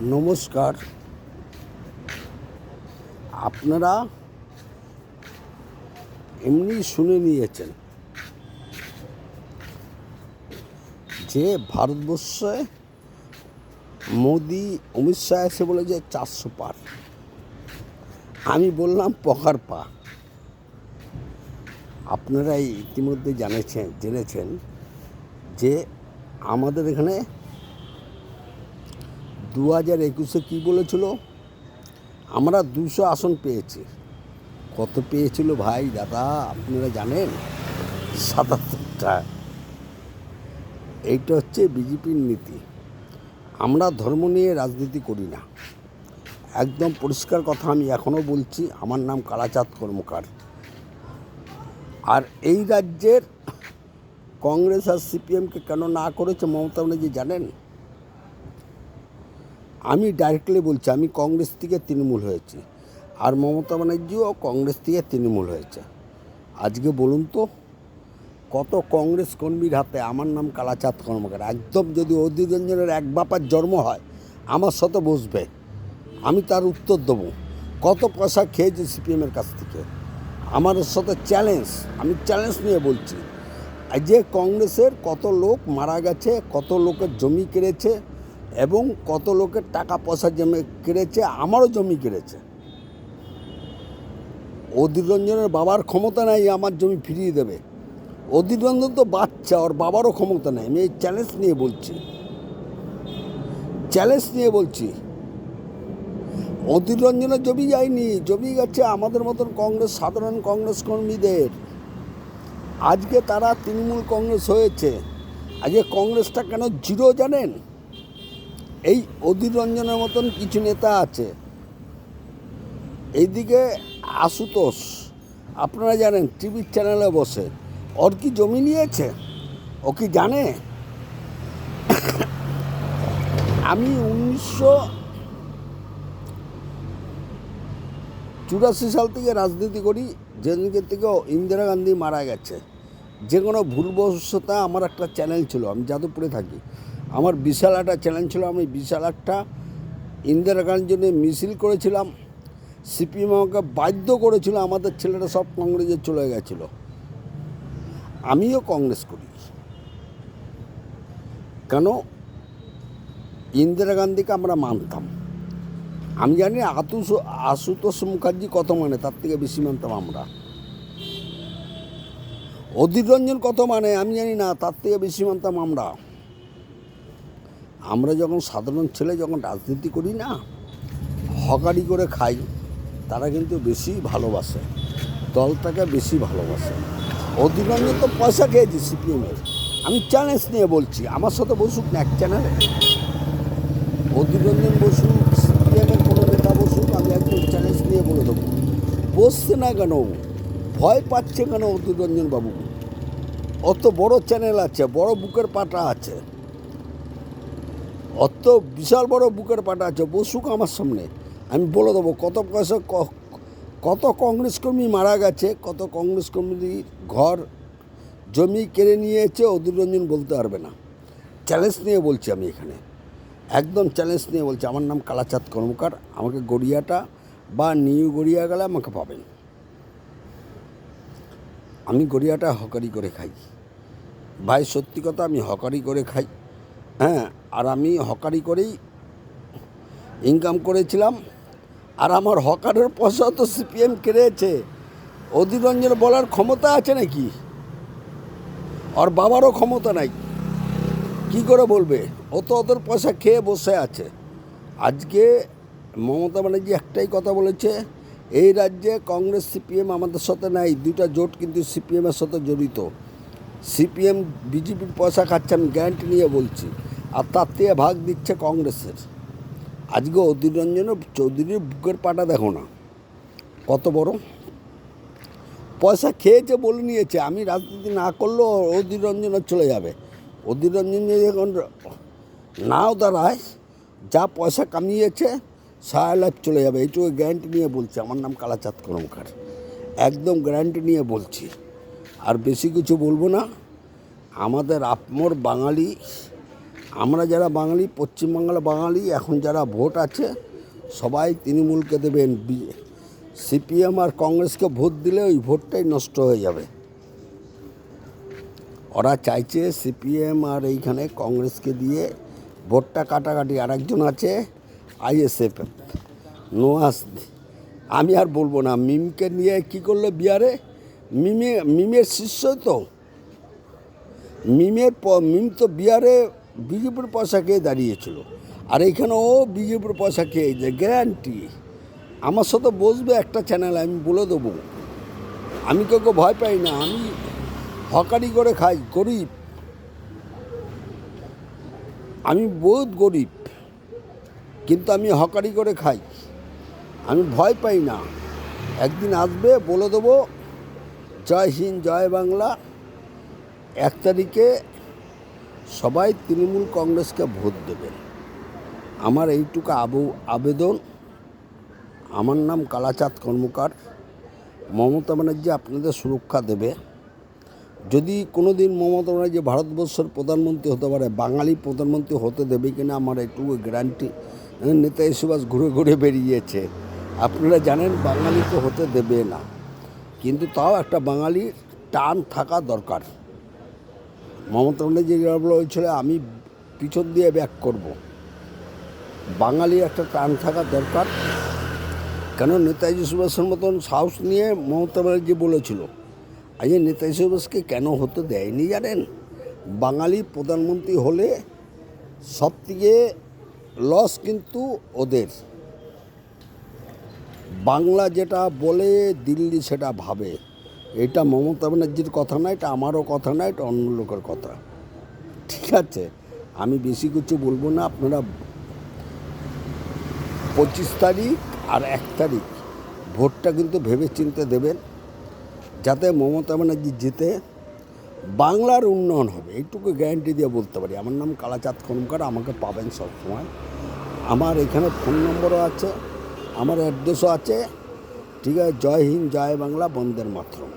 নমস্কার। আপনারা এমনি শুনে নিয়েছেন যে ভারতবর্ষে মোদি অমিত শাহ এসে বলে যে 400 পার। আমি বললাম পকার পা। আপনারা ইতিমধ্যে জেনেছেন যে আমাদের এখানে 2021-এ কী বলেছিল, আমরা 200 আসন পেয়েছি। কত পেয়েছিল ভাই দাদা আপনারা জানেন? 77টা। এইটা হচ্ছে বিজেপির নীতি। আমরা ধর্ম নিয়ে রাজনীতি করি না, একদম পরিষ্কার কথা আমি এখনও বলছি। আমার নাম কালাচাঁদ কর্মকার। আর এই রাজ্যের কংগ্রেস আর সিপিএমকে কেন না করেছে মমতা ব্যানার্জি জানেন? আমি ডাইরেক্টলি বলছি, আমি কংগ্রেস থেকে তৃণমূল হয়েছি, আর মমতা ব্যানার্জিও কংগ্রেস থেকে তৃণমূল হয়েছে। আজকে বলুন তো কত কংগ্রেস কর্মীর হাতে আমার নাম কালাচাঁদ কর্মকার। একদম যদি অধীর রঞ্জনের এক বাপার জন্ম হয় আমার সাথে বসবে, আমি তার উত্তর দেবো কত পয়সা খেয়েছি সিপিএমের কাছ থেকে। আমার সাথে চ্যালেঞ্জ, আমি চ্যালেঞ্জ নিয়ে বলছি। যে কংগ্রেসের কত লোক মারা গেছে, কত লোকের জমি কেড়েছে এবং কত লোকের টাকা পয়সা জমি কেড়েছে, আমারও জমি কেড়েছে। অধীর রঞ্জনের বাবার ক্ষমতা নাই আমার জমি ফিরিয়ে দেবে। অধীর রঞ্জন তো বাচ্চা, ওর বাবারও ক্ষমতা নেই। আমি এই চ্যালেঞ্জ নিয়ে বলছি। অধীর রঞ্জনের জমি যায়নি, জমি গেছে আমাদের মতন সাধারণ কংগ্রেস কর্মীদের। আজকে তারা তৃণমূল কংগ্রেস হয়েছে। আজকে কংগ্রেসটা কেন জিরো জানেন? এই অধীর রঞ্জনের মতন কিছু নেতা আছে। এইদিকে আশুতোষ, আপনারা জানেন টিভির চ্যানেলে বসে, ওর কি জমি নিয়েছে? ও কি জানে? আমি 1984 সাল থেকে রাজনীতি করি, যেদিকে থেকে ইন্দিরা গান্ধী মারা গেছে। যে কোনো ভুলবশত আমার একটা চ্যানেল ছিল, আমি যাদবপুরে থাকি, আমার বিশাল একটা চ্যানেল ছিল। আমি বিশাল একটা ইন্দিরা গান্ধীর জন্য মিছিল করেছিলাম। সিপিএম আমাকে বাধ্য করেছিল, আমাদের ছেলেরা সব কংগ্রেসে চলে গেছিল। আমিও কংগ্রেস করি। কেন? ইন্দিরা গান্ধীকে আমরা মানতাম। আমি জানি আশুতোষ মুখার্জি কত মানে, তার থেকে বেশি মানতাম আমরা। অধীর রঞ্জন কত মানে আমি জানি না, তার থেকে বেশি মানতাম আমরা। আমরা যখন সাধারণ ছেলে যখন রাজনীতি করি না, হকারি করে খাই, তারা কিন্তু বেশি ভালোবাসে, দলটাকে বেশি ভালোবাসে। অধীর রঞ্জন তো পয়সা খেয়েছি সিপিএমের। আমি চ্যালেঞ্জ নিয়ে বলছি, আমার সাথে বসুক না এক চ্যানেলে। অধীর রঞ্জন বসুক, সিপিএমের কোনো নেতা বসুক, আমি একদম চ্যালেঞ্জ নিয়ে বলে দেবো। বসছে না কেন? ভয় পাচ্ছে কেন অধীর রঞ্জন বাবু? অত বড় চ্যানেল আছে, বড় বুকের পাটা আছে, অত বিশাল বড় বুকের পাটা আছে, বসুক আমার সামনে। আমি বলে দেবো কত পয়সা, কত কংগ্রেস কর্মী মারা গেছে, কত কংগ্রেস কর্মীর ঘর জমি কেড়ে নিয়েছে, অধীর রঞ্জন বলতে পারবে না। চ্যালেঞ্জ নিয়ে বলছি আমি এখানে, একদম চ্যালেঞ্জ নিয়ে বলছি। আমার নাম কালাচাঁদ কর্মকার। আমাকে গড়িয়াটা বা নিউ গড়িয়া গেলে আমাকে পাবেন। আমি গড়িয়াটা হকারি করে খাই ভাই, সত্যি কথা, আমি হকারি করে খাই। হ্যাঁ, আর আমি হকারি করেই ইনকাম করেছিলাম। আর আমার হকারের পয়সা তো সিপিএম কেড়েছে। অধীর রঞ্জন বলার ক্ষমতা আছে নাকি? ওর বাবারও ক্ষমতা নাই, কি করে বলবে? ও তো ওদের পয়সা খেয়ে বসে আছে। আজকে মমতা ব্যানার্জি একটাই কথা বলেছে, এই রাজ্যে কংগ্রেস সিপিএম আমাদের সাথে নাই, দুইটা জোট কিন্তু সিপিএমের সাথে জড়িত। সিপিএম বিজেপির পয়সা খাচ্ছে, আমি গ্যারান্টি নিয়ে বলছি, আর তার থেকে ভাগ দিচ্ছে কংগ্রেসের। আজকে অধীর রঞ্জন চৌধুরীর বুকের পাটা দেখো না কত বড়। পয়সা খেয়েছে বলে নিয়েছে, আমি রাজনীতি না করলেও অধীর রঞ্জনের চলে যাবে। অধীর রঞ্জন যদি এখন নাও দাঁড়ায়, যা পয়সা কামিয়েছে সারা লাইফ চলে যাবে, এইটুকু গ্যারান্টি নিয়ে বলছি। আমার নাম কালাচাঁদ কর্মকার, একদম গ্যারান্টি নিয়ে বলছি। আর বেশি কিছু বলবো না। আমাদের আপমর বাঙালি, আমরা যারা বাঙালি, পশ্চিমবাংলা বাঙালি, এখন যারা ভোট আছে সবাই তৃণমূলকে দেবেন। সিপিএম আর কংগ্রেসকে ভোট দিলে ওই ভোটটাই নষ্ট হয়ে যাবে। ওরা চাইছে সিপিএম আর এইখানে কংগ্রেসকে দিয়ে ভোটটা কাটাকাটি। আর একজন আছে আইএসএফ নোয়াস, আমি আর বলবো না। মিমকে নিয়ে কি করলো বিহারে, মিমের শিষ্য তো। মিম তো বিহারে বিজেপির পয়সা খেয়ে দাঁড়িয়েছিল, আর এইখানে ও বিজেপির পয়সা খেয়ে যে গ্যারান্টি। আমার সাথে বসবে একটা চ্যানেল, আমি বলে দেবো। আমি কাউকে ভয় পাই না, আমি হকারি করে খাই, গরিব, আমি বহুত গরিব, কিন্তু আমি হকারি করে খাই, আমি ভয় পাই না। একদিন আসবে, বলে দেবো জয় হিন্দ জয় বাংলা। 1 তারিখে সবাই তৃণমূল কংগ্রেসকে ভোট দেবেন। আমার এইটুকু আবেদন। আমার নাম কালাচাঁদ কর্মকার। মমতা ব্যানার্জি আপনাদের সুরক্ষা দেবে। যদি কোনো দিন মমতা ব্যানার্জি ভারতবর্ষের প্রধানমন্ত্রী হতে পারে, বাঙালি প্রধানমন্ত্রী হতে দেবে কিনা আমার এইটুকু গ্যারান্টি। নেতাজি সুভাষ ঘুরে ঘুরে বেরিয়েছে, আপনারা জানেন বাঙালি তো হতে দেবে না, কিন্তু তাও একটা বাঙালির টান থাকা দরকার। মমতা ব্যানার্জি হয়েছিল আমি পিছন দিয়ে ব্যাক করব, বাঙালির একটা টান থাকা দরকার। কেন নেতাজি সুভাষের মতন সাহস নিয়ে মমতা ব্যানার্জি বলেছিল। আজ নেতাজি সুভাষকে কেন হতে দেয়নি জানেন? বাঙালি প্রধানমন্ত্রী হলে সবথেকে লস কিন্তু ওদের। বাংলা যেটা বলে দিল্লি সেটা ভাবে। এটা মমতা ব্যানার্জির কথা না, এটা আমারও কথা না, এটা অন্য লোকের কথা। ঠিক আছে, আমি বেশি কিছু বলবো না। আপনারা 25 তারিখ আর 1 তারিখ ভোটটা কিন্তু ভেবে চিন্তে দেবেন, যাতে মমতা ব্যানার্জি জিতে বাংলার উন্নয়ন হবে। এইটুকু গ্যারান্টি দিয়ে বলতে পারি। আমার নাম কালাচাঁদ কর্মকার, আমাকে পাবেন সবসময়। আমার এখানে ফোন নম্বরও আছে, আমার অ্যাড্রেসও আছে। ঠিক আছে, জয় হিন্দ জয় বাংলা, বন্দের মাতরম।